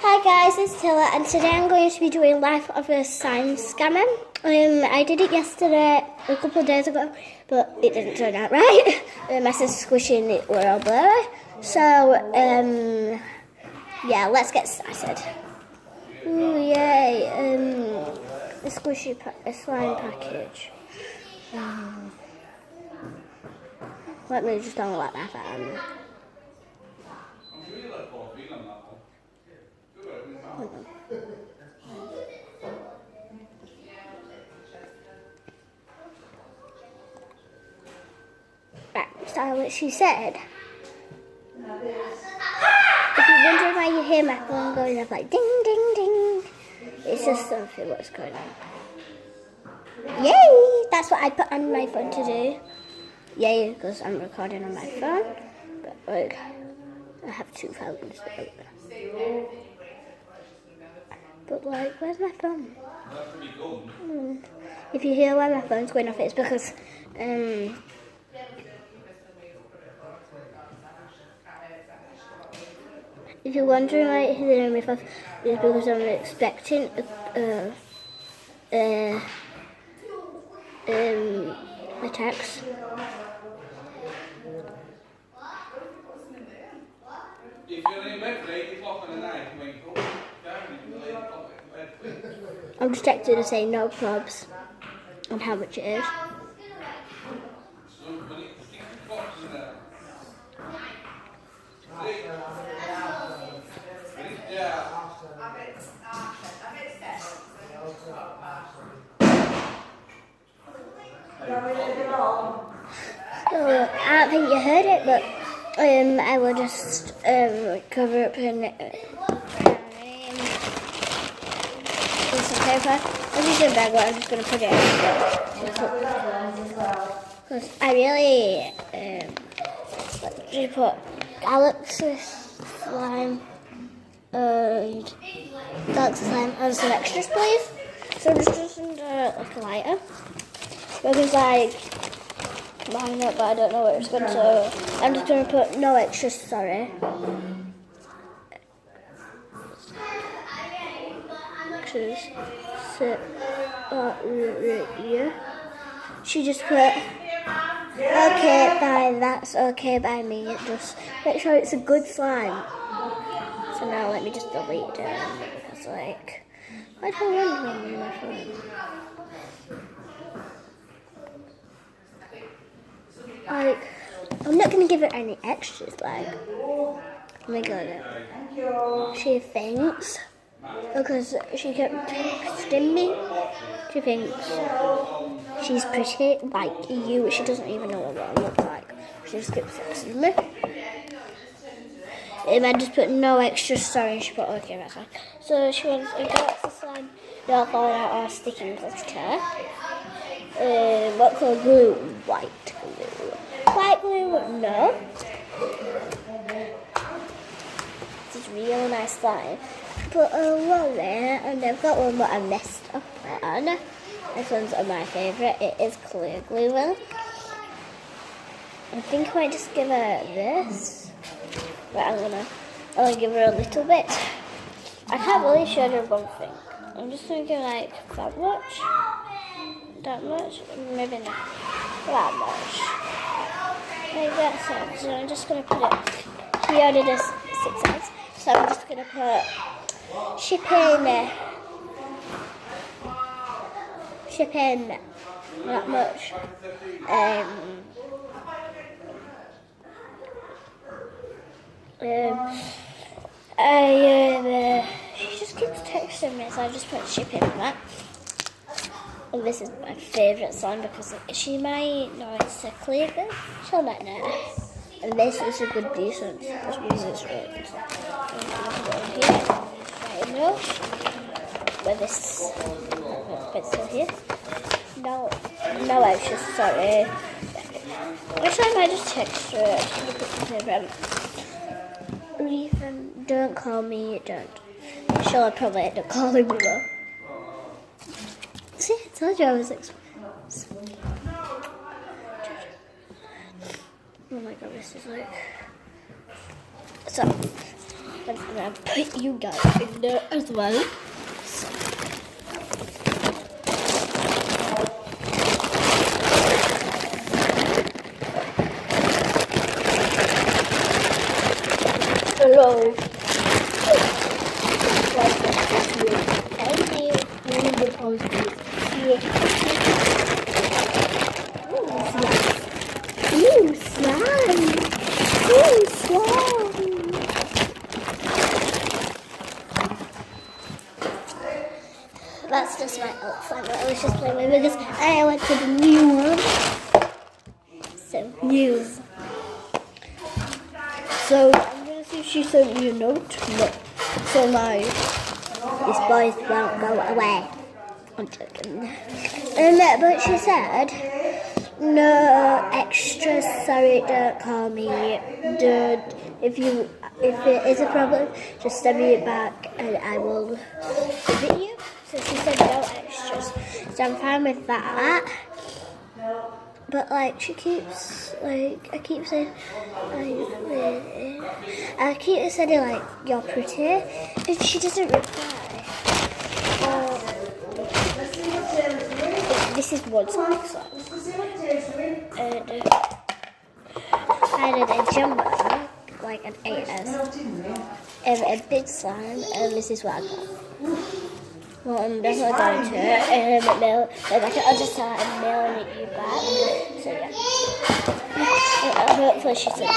Hi guys, it's Tilla and today I'm going to be doing Life of a Sign Scammer. I did it yesterday, a couple of days ago, but it didn't turn out right. My sister squishing it were all blurry. So, yeah, let's get started. Ooh, yay, a squishy slime package. Let me just unlock my phone. Right, so what she said. If you're wondering why you hear my phone going off like ding ding ding, it's just something what's going on. Yay! That's what I put on my phone to do. Yay, because I'm recording on my phone. But like, I have two phones. But like, where's my phone? If you hear why my phone's going off, it's because if you're wondering why it's hearing me off, it's because I'm expecting a text. I'm just texting to say no probs and how much it is. So, I don't think you heard it, but I will just cover up her name with some paper. This is a bag one, I'm just going to put it in. Because I really put Galaxy Slime and some extras, please. So I'm just using like a lighter. Because like, mine up, but I don't know where it's going, so I'm just going to put no extras, sorry. Extras. So, yeah. She just put, okay, fine, that's okay by me. Just make sure it's a good slime. So now let me just delete it, because like, I don't remember my phone. Like, I'm not going to give her any extras, like, oh my god, she thinks, because she kept texting me, she thinks she's pretty like you, she doesn't even know what I look like, she just keeps texting me. I just put no extra, sorry, she put okay, that's fine. So she wants a Galaxy Slime, not falling out our sticking glitter. What colour glue? White glue. White glue? No. This is really nice slime. Put a one there, and I've got one that I messed up on. This one's my favourite. It is clear glue. I think I might just give her this. But I'm gonna only give her a little bit. I can't really show her one thing. I'm just gonna give like that much. That much? Maybe not that much. Like that. So I'm just going to put it. She ordered us 6 cents. So I'm just going to put shipping that much. She just keeps texting me, so I just put shipping on that. And this is my favourite slime because she might know it's a clear bit. She'll not know. And this is a good decent. Let's use this right. Here. Right in the with this pencil here. No extra, sorry. Which I might just text her. Ethan, don't call me, don't. She'll probably end up calling me though. See, I told you I was experienced. Oh my god, this is like... So, I'm just gonna put you guys in there as well. Hello. Thank you. Ooh, slime. Ooh, slime. That's just my old slime. I was just playing with this. I went to the new one. So new. So I'm gonna see if she sent me a note. No. So my these boys won't go away. I'm joking. But she said, no extras. Sorry, don't call me. Don't. If it is a problem, just send me it back and I will give it you. So she said no extras. So I'm fine with that. But like she keeps like I keep saying like you're pretty, and she doesn't reply. This is one song, and I did a jumbo, like an AS, and a big slime, and this is what I got. Well, I'm definitely going to mail, like I'll just start mailing it you back. So yeah, hopefully she says.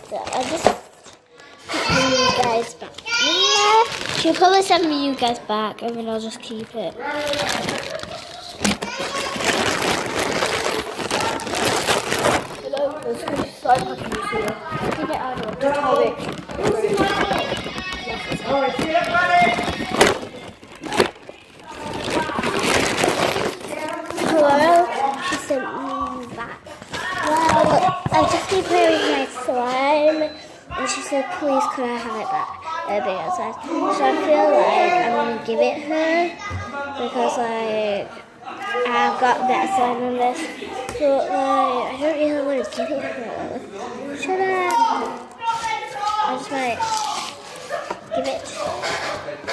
So I'll just put you guys back. Yeah. She'll probably send me you guys back, and then I'll just keep it. Hello, let's go slide packing here. Keep it out of the topic. Alright, see you, buddy. Hello, she sent me back. Well, I just keep wearing my slime, and she said, please, could I have it back? So I feel like I'm going to give it her, because like, I've got better slime than this, but like, I don't really want to give it her. Should I? I just might give it. I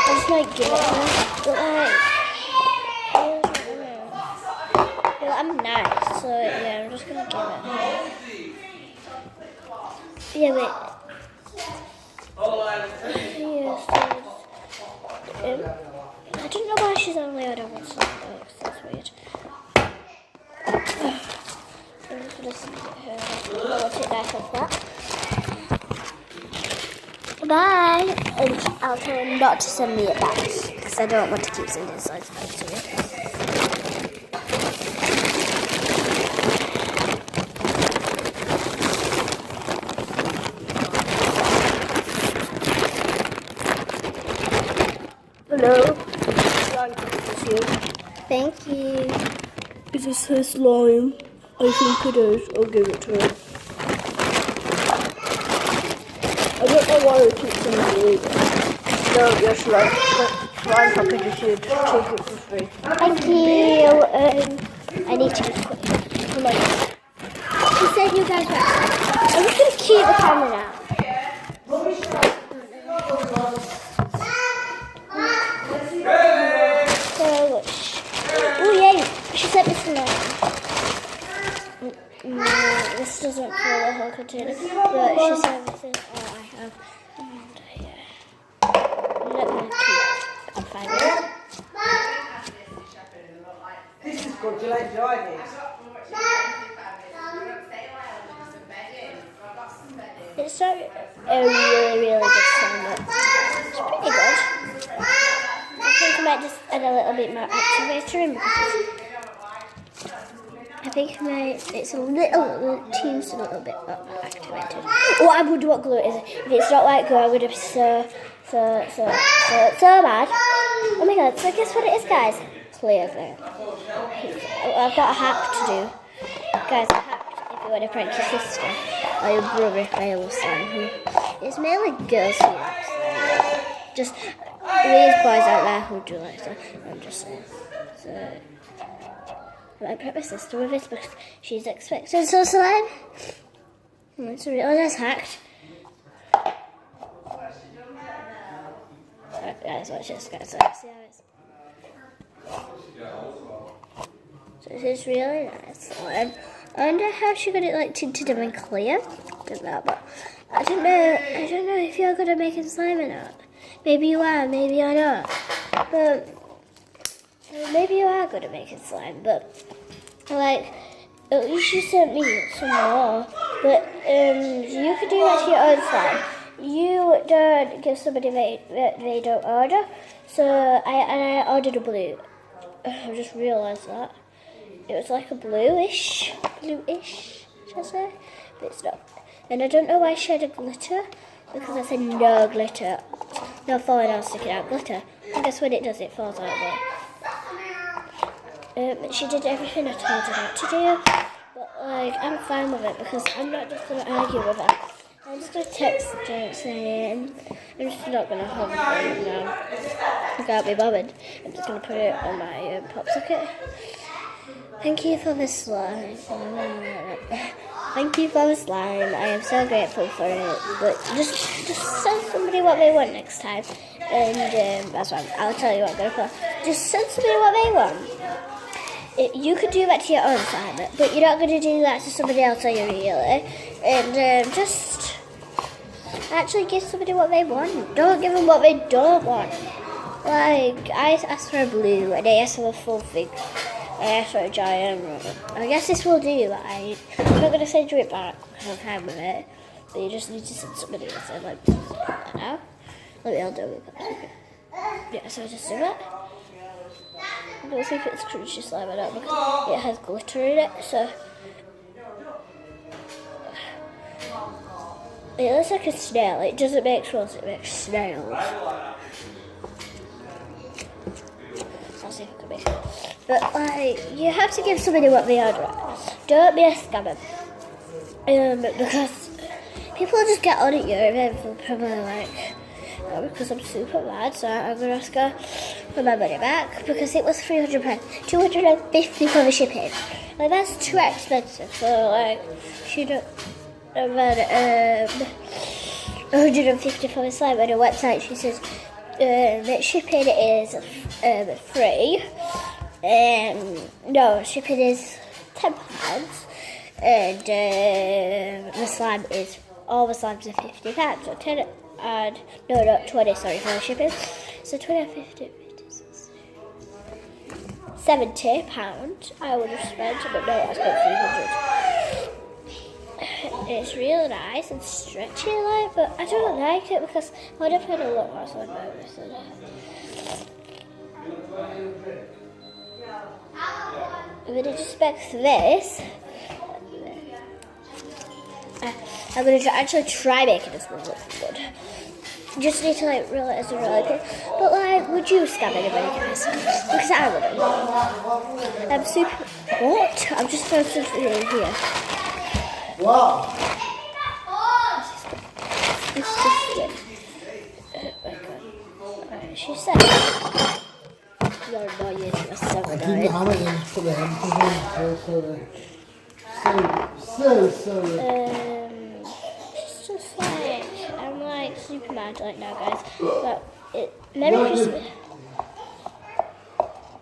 just might give it her, but like, I'm nice, so yeah, I'm just gonna give it. Yeah, wait. Yeah, I don't know why she's only on one side though, that's weird. I'm just gonna send it her. I'll take that off that. Bye! And I'll tell her not to send me it back, because I don't want to keep sending slides back to you. Hello. Thank you. Is this her slime? I think it is. I'll give it to her. I don't know why I keep sending it. No, your slime package, you should take it for free. Thank you. I need to be quick. Come on. She said you guys were. I'm just gonna keep the camera now. She sent me some this doesn't fill the whole container, but she sent me this. Oh, I have. And yeah. Let me keep. I'm fine with it. This is good. Do you like driving? It's not a really good slime, but it's pretty good. I think I might just add a little bit more activator in because I think it's a little, teens a little bit activated. What I would what glue it is. If it's not like glue, I would have so bad. Oh my god, so guess what it is, guys? Clear there. I've got a hack to do. Guys, a hack if you want to prank your sister or your brother if I love slime. It's mainly girls who like slime. Just these boys out there who do like slime. I'm just saying. So I might prank my sister with this because she's expecting some slime. It's really nice hacked. Guys, watch this, guys. See how it's. So this is really nice slime. I wonder how she got it like tinted and clear. Did that, but I don't know if you're good at making slime or not. Maybe you are, maybe you're not. But maybe you are good at making slime. But like, at least you sent me some more. But you could do that to your own slime. You don't give somebody they don't order. So I ordered a blue. I just realised that. It was like a bluish, should I say? But it's not. And I don't know why she had a glitter, because I said no glitter. No falling out, sticking out glitter. I guess when it does, it falls out there. She did everything I told her not to do. But like, I'm fine with it, because I'm not just going to argue with her. I'm just going to text her saying, I'm just not going to hold the phone now. I can't be bothered. I'm just going to put it on my pop socket. Thank you for the slime. Thank you for the slime. I am so grateful for it. But just send somebody what they want next time. And that's what I'll tell you what I'm going to put. Just send somebody what they want. You could do that to your own slime, but you're not going to do that to somebody else, are you really? And just actually give somebody what they want. Don't give them what they don't want. Like, I asked for a blue and they asked for a full thing. I asked for a giant. I guess this will do. I'm not going to send you it back. I'm fine with it. But you just need to send somebody else. So like, put that out. I'll do it. Yeah, so I just do that. I don't think it's crunchy slime or not, because it has glitter in it, so it looks like a snail. It doesn't make swirls, it makes snails. I'll see if I can make it. But like, you have to give somebody what they order. Don't be a scammer. Because people just get on at you and they'll probably like, because I'm super mad, so I'm going to ask her for my money back, because it was £300, £250 for the shipping. Like, that's too expensive. So like, she don't about 150 for the slime. On her website she says shipping is free. No, shipping is £10, and the slime is, all the slimes are £50. So 10 and no, not 20. Sorry for the shipping. So 20, 50, £70 I would have spent, but no, I spent 300. It's really nice and stretchy, like, but I don't like it because I would have put a lot more slime over this. I'm going to expect this. I'm going to actually try making this one look good. Just need to like realize the reality. But like, would you scam anybody, guys? Because I wouldn't. I'm super. What? I'm just throwing something in here. Wow. It's just oh my god. Alright, she said. You're annoying. You're so annoying. I'm going to put the hand so sorry. It's just like, I'm like super mad right now, guys. But Merry Christmas.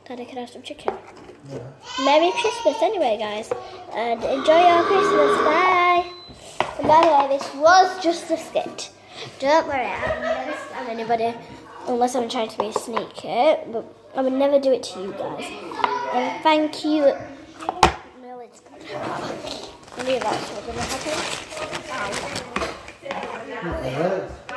Glad I could have some chicken. Yeah. Merry Christmas anyway, guys. And enjoy your Christmas. Bye. And by the way, this was just a skit. Don't worry, I'll never scam anybody unless I'm trying to be sneaky. But I would never do it to you guys. And thank you. No, it's good. I knew that's what was going to happen. Ow.